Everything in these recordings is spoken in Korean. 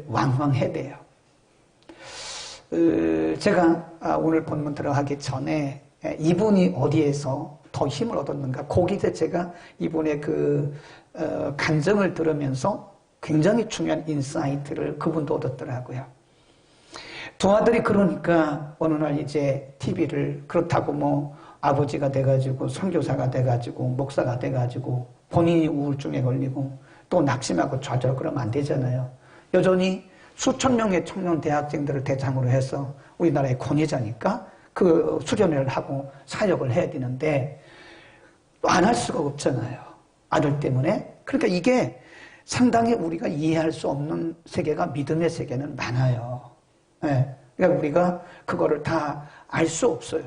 왕왕해대요. 제가 오늘 본문 들어가기 전에 이분이 어디에서 더 힘을 얻었는가, 거기서 제가 이분의 그 간증을 들으면서 굉장히 중요한 인사이트를 그분도 얻었더라고요. 두 아들이 그러니까 어느 날 이제 TV를, 그렇다고 뭐 아버지가 돼가지고 선교사가 돼가지고 목사가 돼가지고 본인이 우울증에 걸리고 또 낙심하고 좌절 그러면 안 되잖아요. 여전히 수천 명의 청년 대학생들을 대상으로 해서 우리나라의 권위자니까 그 수련회를 하고 사역을 해야 되는데 또 안 할 수가 없잖아요. 아들 때문에. 그러니까 이게 상당히 우리가 이해할 수 없는 세계가, 믿음의 세계는 많아요. 네. 그러니까 우리가 그거를 다 알 수 없어요.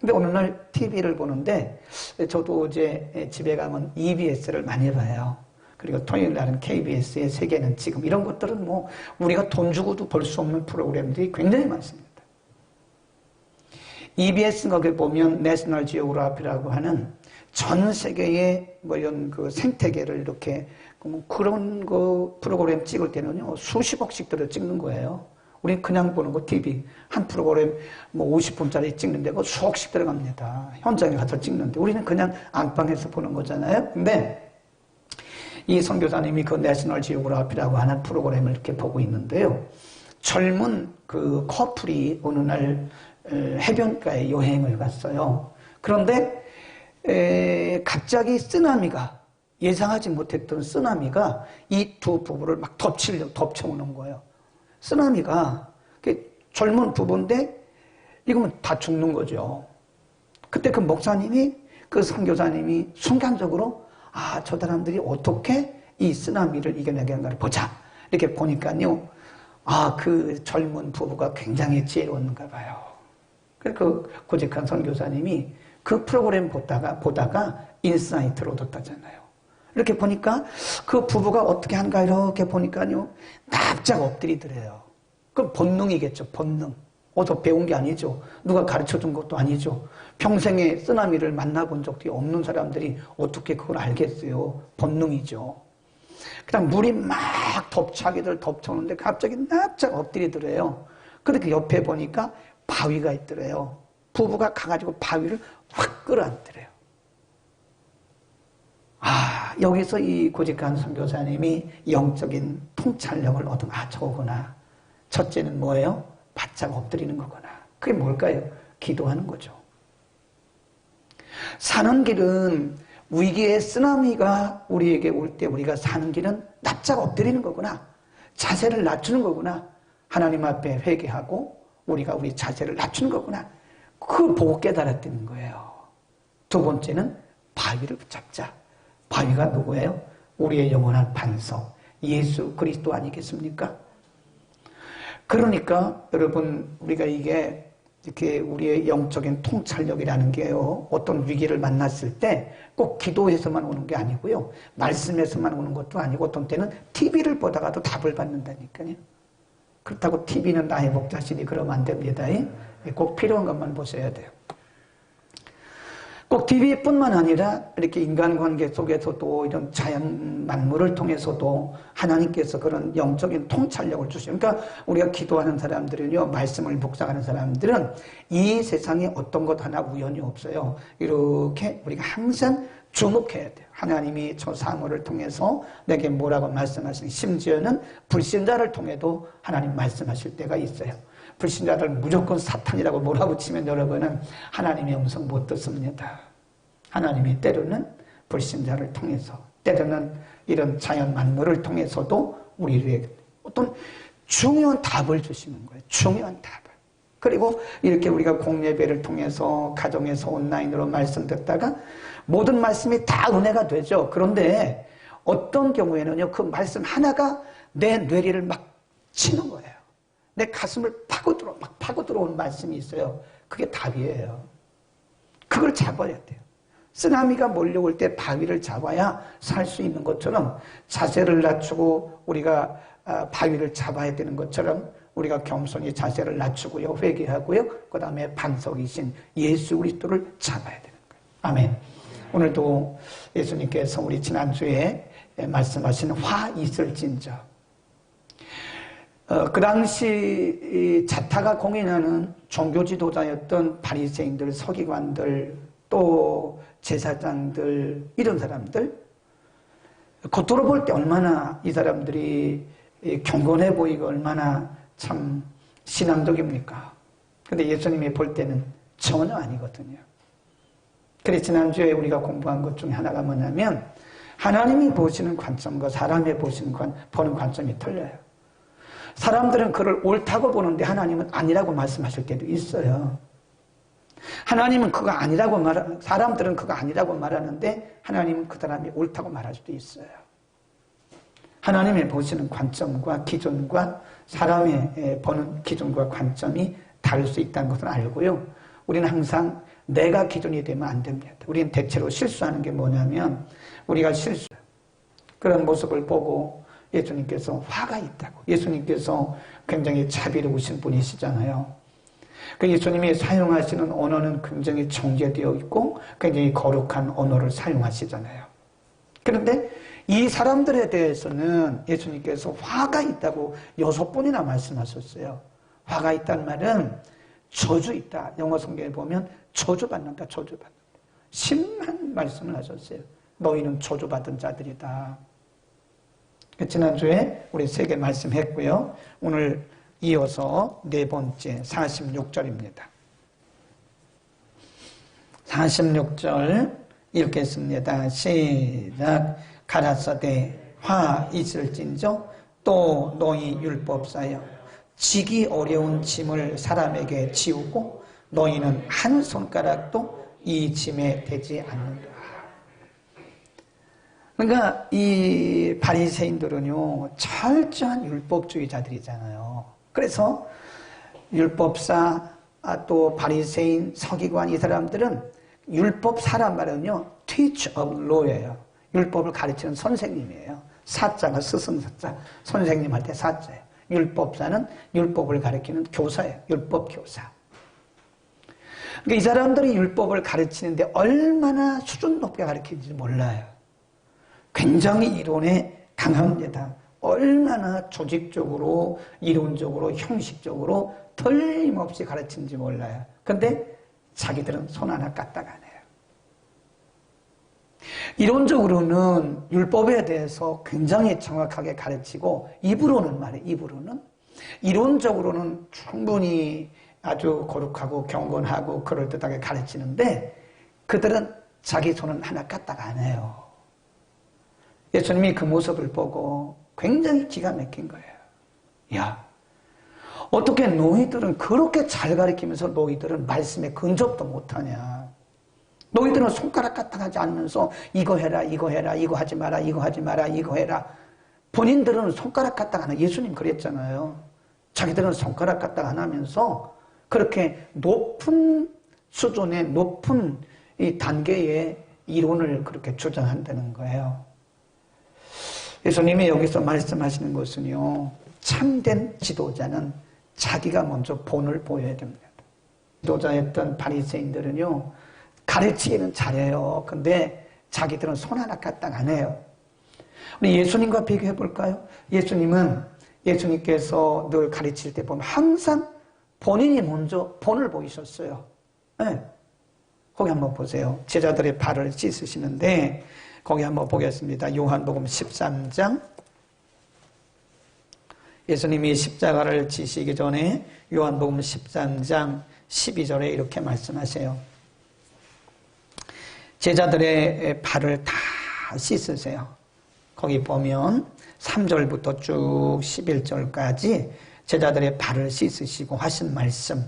근데 어느 날 TV를 보는데, 저도 이제 집에 가면 EBS를 많이 봐요. 그리고 토요일 날은 KBS의 세계는 지금, 이런 것들은 뭐 우리가 돈 주고도 볼 수 없는 프로그램들이 굉장히 많습니다. EBS 거기에 보면 내셔널 지오그래피라고 하는 전 세계의 뭐 이런 그 생태계를 이렇게 그런 거 프로그램 찍을 때는요 수십억씩 들어 찍는 거예요. 우리 그냥 보는 거 TV 한 프로그램 뭐 50분짜리 찍는데 그 수억씩 들어갑니다. 현장에 가서 찍는데 우리는 그냥 안방에서 보는 거잖아요. 근데 이 선교사님이 그 내셔널 지오그래피라고 하는 프로그램을 이렇게 보고 있는데요. 젊은 그 커플이 어느 날 해변가에 여행을 갔어요. 그런데 갑자기 쓰나미가, 예상하지 못했던 쓰나미가 이 두 부부를 막 덮쳐오는 거예요. 쓰나미가 젊은 부부인데 이거면 다 죽는 거죠. 그때 그 목사님이, 그 선교사님이 순간적으로 저 사람들이 어떻게 이 쓰나미를 이겨내겠는가를 보자. 이렇게 보니까요. 그 젊은 부부가 굉장히 지혜로운가 봐요. 그 고직한 선교사님이 그 프로그램 보다가 인사이트를 얻었다잖아요. 이렇게 보니까 그 부부가 어떻게 한가 이렇게 보니까요. 납작 엎드리더래요. 그럼 본능이겠죠, 본능. 어디서 배운 게 아니죠. 누가 가르쳐 준 것도 아니죠. 평생에 쓰나미를 만나본 적도 없는 사람들이 어떻게 그걸 알겠어요. 본능이죠. 그다음 물이 막 자기들 덮쳐오는데 갑자기 납작 엎드리더래요. 그렇게 옆에 보니까 바위가 있더래요. 부부가 가가지고 바위를 확 끌어안더래요. 여기서 이 고직한 선교사님이 영적인 통찰력을 얻은, 저거구나. 첫째는 뭐예요? 바짝 엎드리는 거구나. 그게 뭘까요? 기도하는 거죠. 사는 길은, 위기의 쓰나미가 우리에게 올 때 우리가 사는 길은 납작 엎드리는 거구나. 자세를 낮추는 거구나. 하나님 앞에 회개하고 우리가 우리 자세를 낮추는 거구나. 그걸 보고 깨달았다는 거예요. 두 번째는 바위를 붙잡자. 바위가 누구예요? 우리의 영원한 반석, 예수 그리스도 아니겠습니까? 그러니까 여러분, 우리가 이게 이렇게 우리의 영적인 통찰력이라는 게요, 어떤 위기를 만났을 때 꼭 기도해서만 오는 게 아니고요, 말씀에서만 오는 것도 아니고, 어떤 때는 TV를 보다가도 답을 받는다니까요. 그렇다고 TV는 나의 목자시니 그러면 안 됩니다. 꼭 필요한 것만 보셔야 돼요. 꼭 TV뿐만 아니라 이렇게 인간관계 속에서도, 이런 자연 만물을 통해서도 하나님께서 그런 영적인 통찰력을 주시죠. 그러니까 우리가 기도하는 사람들은요, 말씀을 묵상하는 사람들은 이 세상에 어떤 것 하나 우연이 없어요. 이렇게 우리가 항상 주목해야 돼요. 하나님이 저 사무를 통해서 내게 뭐라고 말씀하시는, 심지어는 불신자를 통해도 하나님 말씀하실 때가 있어요. 불신자들 무조건 사탄이라고 몰아붙이면 여러분은 하나님의 음성 못 듣습니다. 하나님이 때로는 불신자를 통해서, 때로는 이런 자연 만물을 통해서도 우리에게 어떤 중요한 답을 주시는 거예요. 중요한 답을. 그리고 이렇게 우리가 공예배를 통해서, 가정에서 온라인으로 말씀 듣다가 모든 말씀이 다 은혜가 되죠. 그런데 어떤 경우에는요, 그 말씀 하나가 내 뇌리를 막 치는 거예요. 내 가슴을 파고 들어오는 말씀이 있어요. 그게 답이에요. 그걸 잡아야 돼요. 쓰나미가 몰려올 때 바위를 잡아야 살 수 있는 것처럼, 자세를 낮추고 우리가 바위를 잡아야 되는 것처럼 우리가 겸손히 자세를 낮추고요, 회개하고요, 그 다음에 반석이신 예수 그리스도를 잡아야 되는 거예요. 아멘. 오늘도 예수님께서 우리 지난주에 말씀하신 화 있을진저, 그 당시 이 자타가 공인하는 종교 지도자였던 바리새인들, 서기관들, 또 제사장들, 이런 사람들, 겉으로 볼 때 얼마나 이 사람들이 경건해 보이고 얼마나 참 신앙적입니까? 근데 예수님이 볼 때는 전혀 아니거든요. 그래서 지난주에 우리가 공부한 것 중에 하나가 뭐냐면 하나님이 보시는 관점과 사람이 보는 관점이 틀려요. 사람들은 그를 옳다고 보는데 하나님은 아니라고 말씀하실 때도 있어요. 하나님은 그거 아니라고 사람들은 그거 아니라고 말하는데 하나님은 그 사람이 옳다고 말할 수도 있어요. 하나님이 보시는 관점과 기준과 사람의 보는 기준과 관점이 다를 수 있다는 것을 알고요. 우리는 항상 내가 기준이 되면 안 됩니다. 우리는 대체로 실수하는 게 뭐냐면 우리가 그런 모습을 보고 예수님께서 화가 있다고. 예수님께서 굉장히 자비로우신 분이시잖아요. 그 예수님이 사용하시는 언어는 굉장히 정제되어 있고 굉장히 거룩한 언어를 사용하시잖아요. 그런데 이 사람들에 대해서는 예수님께서 화가 있다고 6번이나 말씀하셨어요. 화가 있다는 말은 저주 있다. 영어 성경에 보면 저주받는다. 저주받는다. 심한 말씀을 하셨어요. 너희는 저주받은 자들이다. 지난주에 우리 3개 말씀했고요. 오늘 이어서 4번째 46절입니다. 46절 읽겠습니다. 시작. 가라사대 화 있을진저 또 너희 율법사여 지기 어려운 짐을 사람에게 지우고 너희는 한 손가락도 이 짐에 대지 않는다. 그러니까 이 바리새인들은요 철저한 율법주의자들이잖아요. 그래서 율법사 또 바리새인 서기관 이 사람들은 율법 사람 말은요 teach of law예요. 율법을 가르치는 선생님이에요. 사자가 스승사자, 선생님 할 때 사자예요. 율법사는 율법을 가르치는 교사예요. 율법 교사. 그러니까 이 사람들이 율법을 가르치는데 얼마나 수준 높게 가르치는지 몰라요. 굉장히 이론에 강합니다. 얼마나 조직적으로, 이론적으로, 형식적으로 틀림없이 가르치는지 몰라요. 근데 자기들은 손 하나 까딱 안 해요. 이론적으로는 율법에 대해서 굉장히 정확하게 가르치고 입으로는 말이에요. 입으로는. 이론적으로는 충분히 아주 거룩하고 경건하고 그럴듯하게 가르치는데 그들은 자기 손은 하나 까딱 안 해요. 예수님이 그 모습을 보고 굉장히 기가 막힌 거예요. 야, 어떻게 너희들은 그렇게 잘 가르치면서 너희들은 말씀에 근접도 못하냐. 너희들은 손가락 까딱 하지 않으면서 이거 해라, 이거 해라, 이거 하지 마라, 이거 하지 마라, 이거 해라. 본인들은 손가락 까딱 안 하고 예수님 그랬잖아요. 자기들은 손가락 까딱 안 하면서 그렇게 높은 수준의 높은 이 단계의 이론을 그렇게 주장한다는 거예요. 예수님이 여기서 말씀하시는 것은요, 참된 지도자는 자기가 먼저 본을 보여야 됩니다. 지도자였던 바리새인들은요, 가르치기는 잘해요. 근데 자기들은 손 하나 까딱 안 해요. 우리 예수님과 비교해 볼까요? 예수님께서 늘 가르칠 때 보면 항상 본인이 먼저 본을 보이셨어요. 네. 거기 한번 보세요. 제자들의 발을 씻으시는데 거기 한번 보겠습니다. 요한복음 13장. 예수님이 십자가를 지시기 전에 요한복음 13장 12절에 이렇게 말씀하세요. 제자들의 발을 다 씻으세요. 거기 보면 3절부터 쭉 11절까지 제자들의 발을 씻으시고 하신 말씀.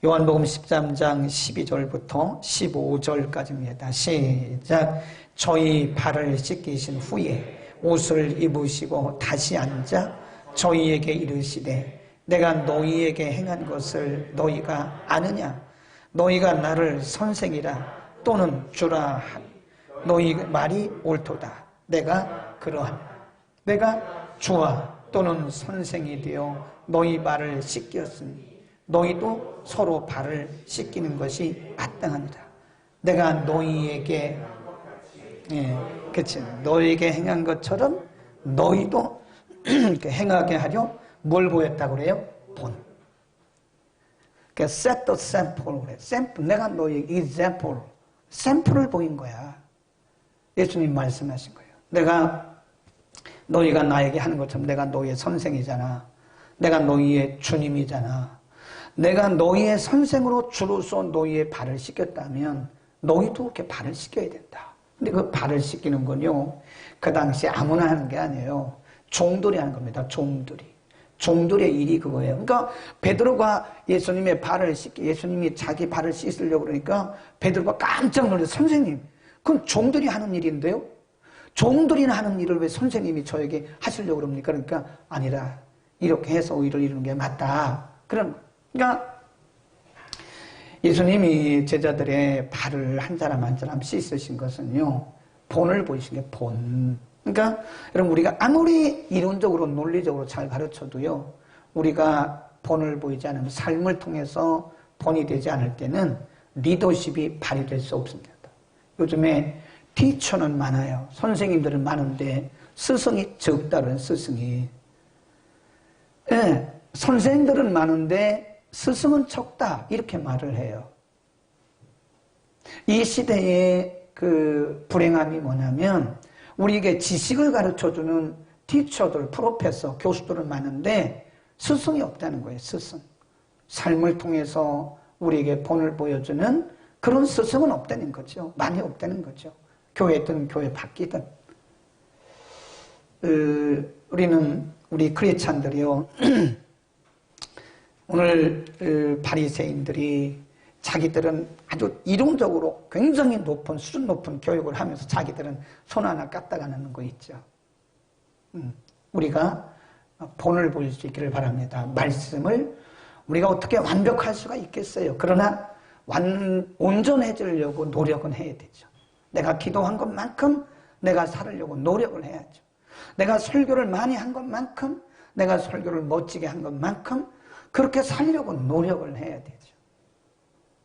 요한복음 13장 12절부터 15절까지입니다. 시작. 저희 발을 씻기신 후에 옷을 입으시고 다시 앉아 저희에게 이르시되 내가 너희에게 행한 것을 너희가 아느냐? 너희가 나를 선생이라 또는 주라 너희 말이 옳도다. 내가 그러한 내가 주와 또는 선생이 되어 너희 발을 씻겼으니 너희도 서로 발을 씻기는 것이 마땅하니라. 내가 너희에게 그치 너희에게 행한 것처럼 너희도 행하게 하려 뭘 보였다고 그래요? 본. 그러니까 set the sample 그래. 샘플. 내가 너에게 example, 샘플을 보인 거야. 예수님 말씀하신 거예요. 내가 너희가 나에게 하는 것처럼 내가 너희의 선생이잖아. 내가 너희의 주님이잖아. 내가 너희의 선생으로 주로서 너희의 발을 씻겼다면 너희도 그렇게 발을 씻겨야 된다. 근데 그 발을 씻기는 건요, 그 당시 아무나 하는 게 아니에요. 종들이 하는 겁니다. 종들의 일이 그거예요. 그러니까 베드로가 예수님의 발을 예수님이 자기 발을 씻으려고 그러니까 베드로가 깜짝 놀라서 선생님, 그건 종들이 하는 일인데요? 종들이 하는 일을 왜 선생님이 저에게 하시려고 그럽니까? 그러니까 아니라 이렇게 해서 의를 이루는 게 맞다. 그러니까 예수님이 제자들의 발을 한 사람 한 사람 씻으신 것은요, 본을 보이신 게 본. 그러니까 여러분, 우리가 아무리 이론적으로 논리적으로 잘 가르쳐도요, 우리가 본을 보이지 않으면 삶을 통해서 본이 되지 않을 때는 리더십이 발휘될 수 없습니다. 요즘에 티처는 많아요. 선생님들은 많은데 스승이 적다는 스승이. 예, 선생님들은 많은데 스승은 적다 이렇게 말을 해요. 이 시대의 그 불행함이 뭐냐면 우리에게 지식을 가르쳐주는 티처들, 프로페서, 교수들은 많은데 스승이 없다는 거예요. 스승. 삶을 통해서 우리에게 본을 보여주는 그런 스승은 없다는 거죠. 많이 없다는 거죠. 교회든 교회 밖이든. 우리 크리스찬들이요. 오늘 바리새인들이 자기들은 아주 이론적으로 굉장히 높은 수준 높은 교육을 하면서 자기들은 손 하나 까딱하는 거 있죠. 우리가 본을 볼 수 있기를 바랍니다. 말씀을 우리가 어떻게 완벽할 수가 있겠어요. 그러나 온전해지려고 노력은 해야 되죠. 내가 기도한 것만큼 내가 살으려고 노력을 해야죠. 내가 설교를 많이 한 것만큼 내가 설교를 멋지게 한 것만큼 그렇게 살려고 노력을 해야 되죠.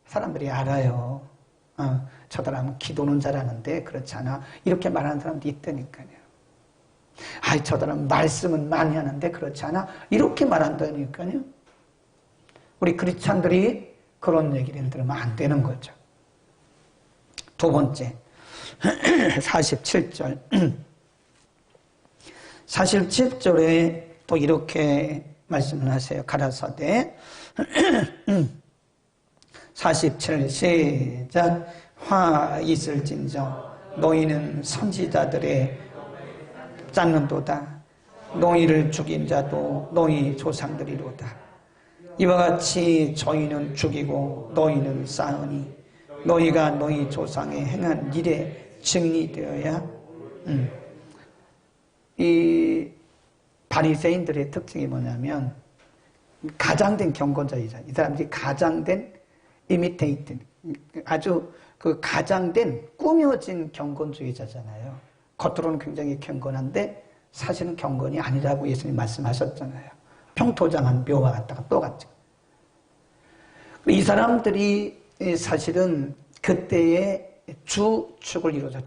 사람들이 알아요. 저 사람은 기도는 잘하는데 그렇지 않아. 이렇게 말하는 사람도 있다니까요. 아이, 저 사람은 말씀은 많이 하는데 그렇지 않아. 이렇게 말한다니까요. 우리 크리스찬들이 그런 얘기를 들으면 안 되는 거죠. 두 번째, 47절. 47절에 또 이렇게 말씀을 하세요. 가라사대 47 시작. 화 있을진정 너희는 선지자들의 짰는도다. 너희를 죽인 자도 너희 조상들이로다. 이와 같이 저희는 죽이고 너희는 쌓으니 너희가 너희 조상의 행한 일에 증인이 되어야. 이 바리새인들의 특징이 뭐냐면 가장된 경건자이잖아요. 이 사람들이 가장된 이미테이트, 아주 그 가장된 꾸며진 경건주의자잖아요. 겉으로는 굉장히 경건한데 사실은 경건이 아니라고 예수님 말씀하셨잖아요. 평토장한 묘와 같다가 똑같죠. 이 사람들이 사실은 그때의 주축을 이루자.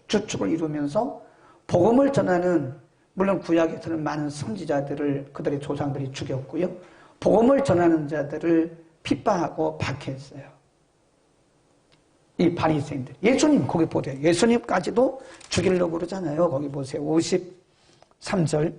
주축을 이루면서 복음을 전하는, 물론 구약에서는 많은 선지자들을 그들의 조상들이 죽였고요. 복음을 전하는 자들을 핍박하고 박해했어요. 이 바리새인들. 예수님 거기 보세요. 예수님까지도 죽이려고 그러잖아요. 거기 보세요. 53절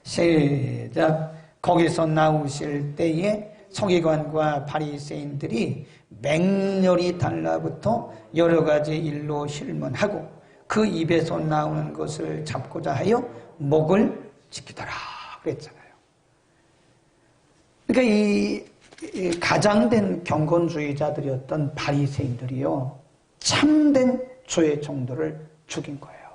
시작. 거기서 나오실 때에 서기관과 바리새인들이 맹렬히 달라붙어 여러 가지 일로 실문하고 그 입에서 나오는 것을 잡고자 하여 목을 지키더라 그랬잖아요. 그러니까 이 가장된 경건주의자들이었던 바리새인들이요, 참된 주의 종들을 죽인 거예요.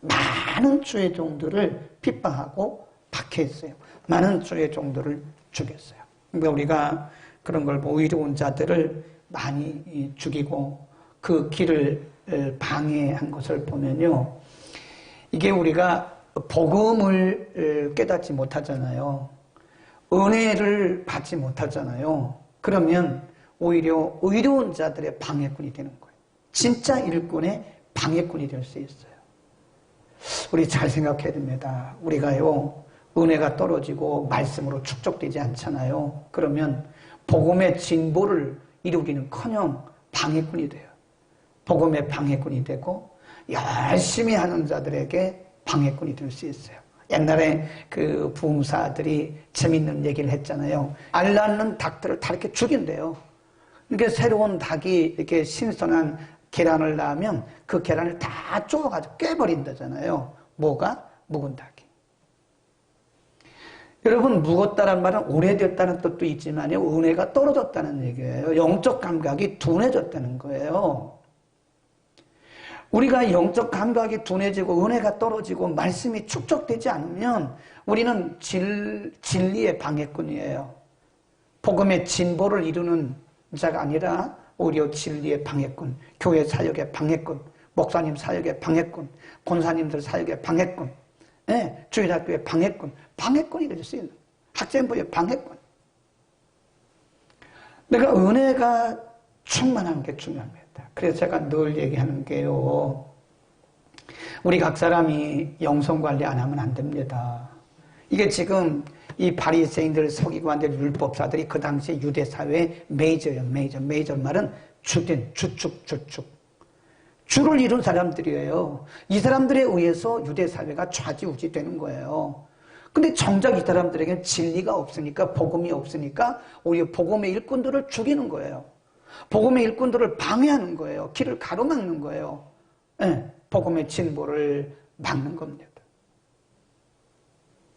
많은 주의 종들을 핍박하고 박해했어요. 많은 주의 종들을 죽였어요. 그러니까 우리가 그런 걸 의로운 자들을 많이 죽이고 그 길을 방해한 것을 보면요, 이게 우리가 복음을 깨닫지 못하잖아요. 은혜를 받지 못하잖아요. 그러면 오히려 의로운 자들의 방해꾼이 되는 거예요. 진짜 일꾼의 방해꾼이 될 수 있어요. 우리 잘 생각해야 됩니다. 우리가요, 은혜가 떨어지고 말씀으로 축적되지 않잖아요. 그러면 복음의 진보를 이루기는커녕 방해꾼이 돼요. 복음의 방해꾼이 되고 열심히 하는 자들에게 방해꾼이 될 수 있어요. 옛날에 그 부흥사들이 재밌는 얘기를 했잖아요. 알 낳는 닭들을 다 이렇게 죽인대요. 이렇게 새로운 닭이 이렇게 신선한 계란을 낳으면 그 계란을 다 쪼아가지고 깨버린다잖아요. 뭐가? 묵은 닭이. 여러분, 묵었다는 말은 오래됐다는 뜻도 있지만요, 은혜가 떨어졌다는 얘기예요. 영적 감각이 둔해졌다는 거예요. 우리가 영적 감각이 둔해지고 은혜가 떨어지고 말씀이 축적되지 않으면 우리는 진리의 방해꾼이에요. 복음의 진보를 이루는 자가 아니라 오히려 진리의 방해꾼, 교회 사역의 방해꾼, 목사님 사역의 방해꾼, 권사님들 사역의 방해꾼, 네, 주일학교의 방해꾼, 방해꾼이 될 수 있는 학생부의 방해꾼. 내가 은혜가 충만한 게 중요합니다. 그래서 제가 늘 얘기하는 게요, 우리 각 사람이 영성관리 안 하면 안 됩니다. 이게 지금 이 바리새인들, 서기관들, 율법사들이 그 당시에 유대사회의 메이저예요. 메이저 말은 주된, 주축. 주를 이룬 사람들이에요. 이 사람들에 의해서 유대사회가 좌지우지 되는 거예요. 근데 정작 이 사람들에게는 진리가 없으니까, 복음이 없으니까 오히려 복음의 일꾼들을 죽이는 거예요. 복음의 일꾼들을 방해하는 거예요. 길을 가로막는 거예요. 네, 복음의 진보를 막는 겁니다.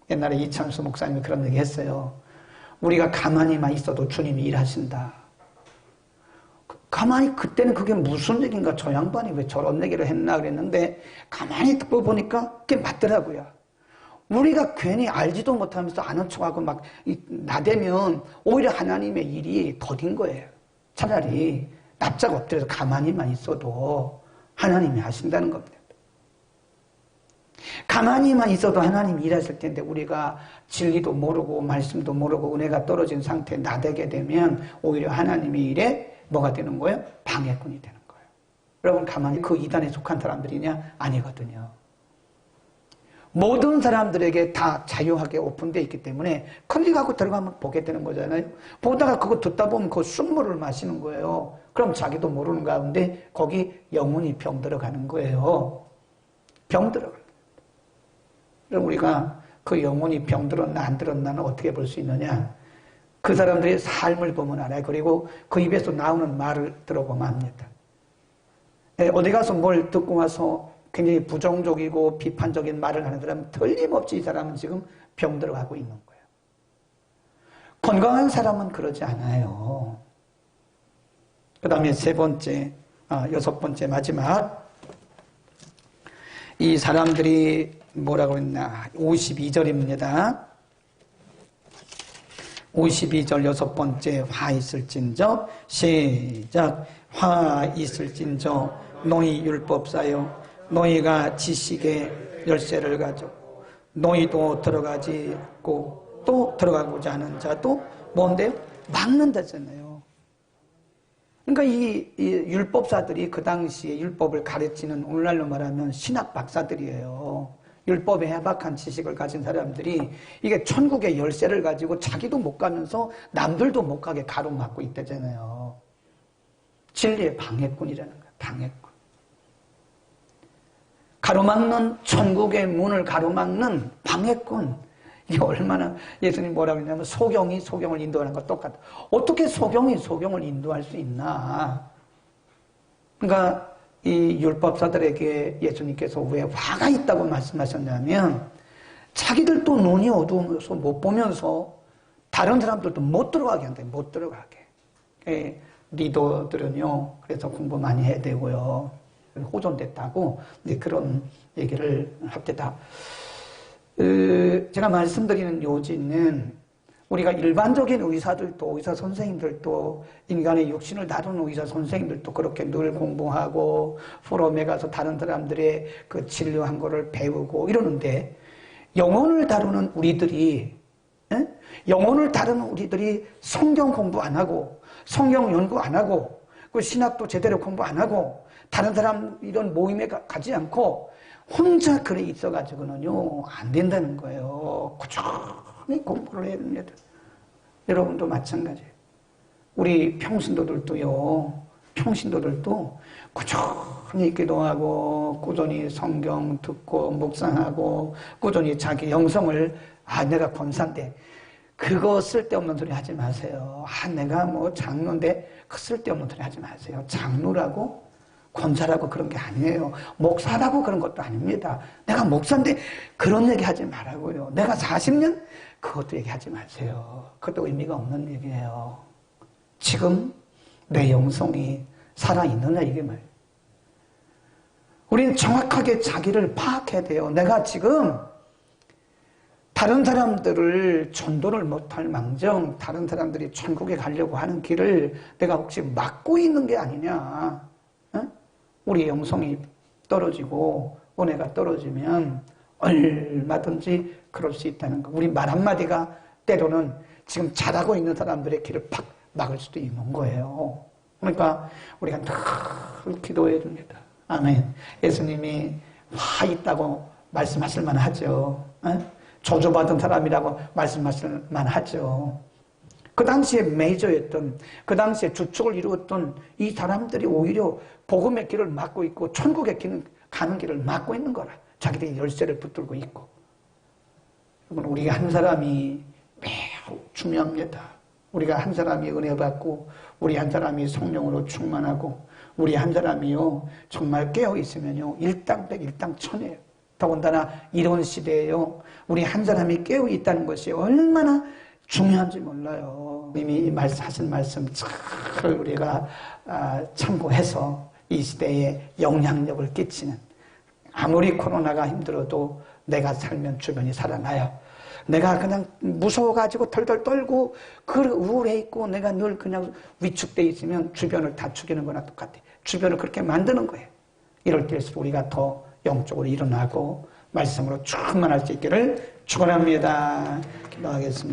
옛날에 이찬수 목사님이 그런 얘기 했어요. 우리가 가만히만 있어도 주님이 일하신다. 가만히, 그때는 그게 무슨 얘기인가, 저 양반이 왜 저런 얘기를 했나 그랬는데 가만히 듣고 보니까 그게 맞더라고요. 우리가 괜히 알지도 못하면서 아는 척하고 막 나대면 오히려 하나님의 일이 더딘 거예요. 차라리 납작 엎드려서 가만히만 있어도 하나님이 하신다는 겁니다. 가만히만 있어도 하나님이 일하실 텐데 우리가 진리도 모르고 말씀도 모르고 은혜가 떨어진 상태에 나대게 되면 오히려 하나님의 일에 뭐가 되는 거예요? 방해꾼이 되는 거예요. 여러분, 가만히 그 이단에 속한 사람들이냐? 아니거든요. 모든 사람들에게 다 자유하게 오픈되어 있기 때문에 클릭하고 들어가면 보게 되는 거잖아요. 보다가 그거 듣다 보면 그 쑥물을 마시는 거예요. 그럼 자기도 모르는 가운데 거기 영혼이 병 들어가는 거예요. 병 들어가는 거예요. 그럼 우리가 그 영혼이 병 들었나 안 들었나는 어떻게 볼 수 있느냐? 그 사람들의 삶을 보면 알아요. 그리고 그 입에서 나오는 말을 들어보면 압니다. 어디 가서 뭘 듣고 와서 굉장히 부정적이고 비판적인 말을 하는 사람은 틀림없이 이 사람은 지금 병 들어가고 있는 거예요. 건강한 사람은 그러지 않아요. 그 다음에 여섯 번째 마지막. 이 사람들이 뭐라고 했나? 52절입니다. 52절 여섯 번째. 화 있을진저, 시작. 화 있을진저 너희 율법사여, 너희가 지식의 열쇠를 가지고 너희도 들어가지 않고 또 들어가고자 하는 자도 뭔데요? 막는다잖아요. 그러니까 이 율법사들이 그 당시에 율법을 가르치는, 오늘날로 말하면 신학 박사들이에요. 율법에 해박한 지식을 가진 사람들이 이게 천국의 열쇠를 가지고 자기도 못 가면서 남들도 못 가게 가로막고 있다잖아요. 진리의 방해꾼이라는 거예요. 방해꾼. 가로막는, 천국의 문을 가로막는 방해꾼. 이게 얼마나, 예수님 뭐라고 했냐면 소경이 소경을 인도하는 것 똑같아. 어떻게 소경이 소경을 인도할 수 있나? 그러니까 이 율법사들에게 예수님께서 왜 화가 있다고 말씀하셨냐면, 자기들도 눈이 어두워서 못 보면서 다른 사람들도 못 들어가게 한다. 못 들어가게. 리더들은요, 그래서 공부 많이 해야 되고요, 호전됐다고 이제 그런 얘기를 합니다. 제가 말씀드리는 요지는 우리가 일반적인 의사들도, 의사 선생님들도, 인간의 육신을 다루는 의사 선생님들도 그렇게 늘 공부하고 포럼에 가서 다른 사람들의 그 진료한 거를 배우고 이러는데, 영혼을 다루는 우리들이 성경 공부 안 하고 성경 연구 안 하고 그 신학도 제대로 공부 안 하고 다른 사람 이런 모임에 가지 않고 혼자 그래 있어가지고는요 안 된다는 거예요. 꾸준히 공부를 해야 됩니다. 여러분도 마찬가지예요. 우리 평신도들도 꾸준히 기도하고 꾸준히 성경 듣고 묵상하고 꾸준히 자기 영성을 내가 권사인데 그거 쓸데없는 소리 하지 마세요. 내가 뭐 장로인데 그 쓸데없는 소리 하지 마세요. 장로라고 권사라고 그런 게 아니에요. 목사라고 그런 것도 아닙니다. 내가 목사인데 그런 얘기 하지 말라고요. 내가 40년 그것도 얘기하지 마세요. 그것도 의미가 없는 얘기예요. 지금 내 영성이 살아있느냐 이게 말이에요. 우리는 정확하게 자기를 파악해야 돼요. 내가 지금 다른 사람들을 전도를 못할 망정 다른 사람들이 천국에 가려고 하는 길을 내가 혹시 막고 있는 게 아니냐. 우리 영성이 떨어지고 은혜가 떨어지면 얼마든지 그럴 수 있다는 거. 우리 말 한마디가 때로는 지금 잘하고 있는 사람들의 길을 팍 막을 수도 있는 거예요. 그러니까 우리가 늘 기도해야 됩니다. 아멘. 예수님이 화 있다고 말씀하실 만하죠. 저주받은 사람이라고 말씀하실 만하죠. 그 당시에 메이저였던, 그 당시에 주축을 이루었던 이 사람들이 오히려 복음의 길을 막고 있고 천국의 길, 가는 길을 막고 있는 거라. 자기들이 열쇠를 붙들고 있고. 여러분, 우리가 한 사람이 매우 중요합니다. 우리가 한 사람이 은혜 받고 우리 한 사람이 성령으로 충만하고 우리 한 사람이요 정말 깨어 있으면요 일당백 일당천이에요. 더군다나 이런 시대에요 우리 한 사람이 깨어 있다는 것이 얼마나 중요한지 몰라요. 이미 하신 말씀 잘 우리가 참고해서 이 시대에 영향력을 끼치는, 아무리 코로나가 힘들어도 내가 살면 주변이 살아나요. 내가 그냥 무서워가지고 덜덜 떨고 우울해 있고 내가 늘 그냥 위축돼 있으면 주변을 다 죽이는 거나 똑같아. 주변을 그렇게 만드는 거예요. 이럴 때일수록 우리가 더 영적으로 일어나고 말씀으로 충만할 수 있기를 축원합니다. 기도하겠습니다.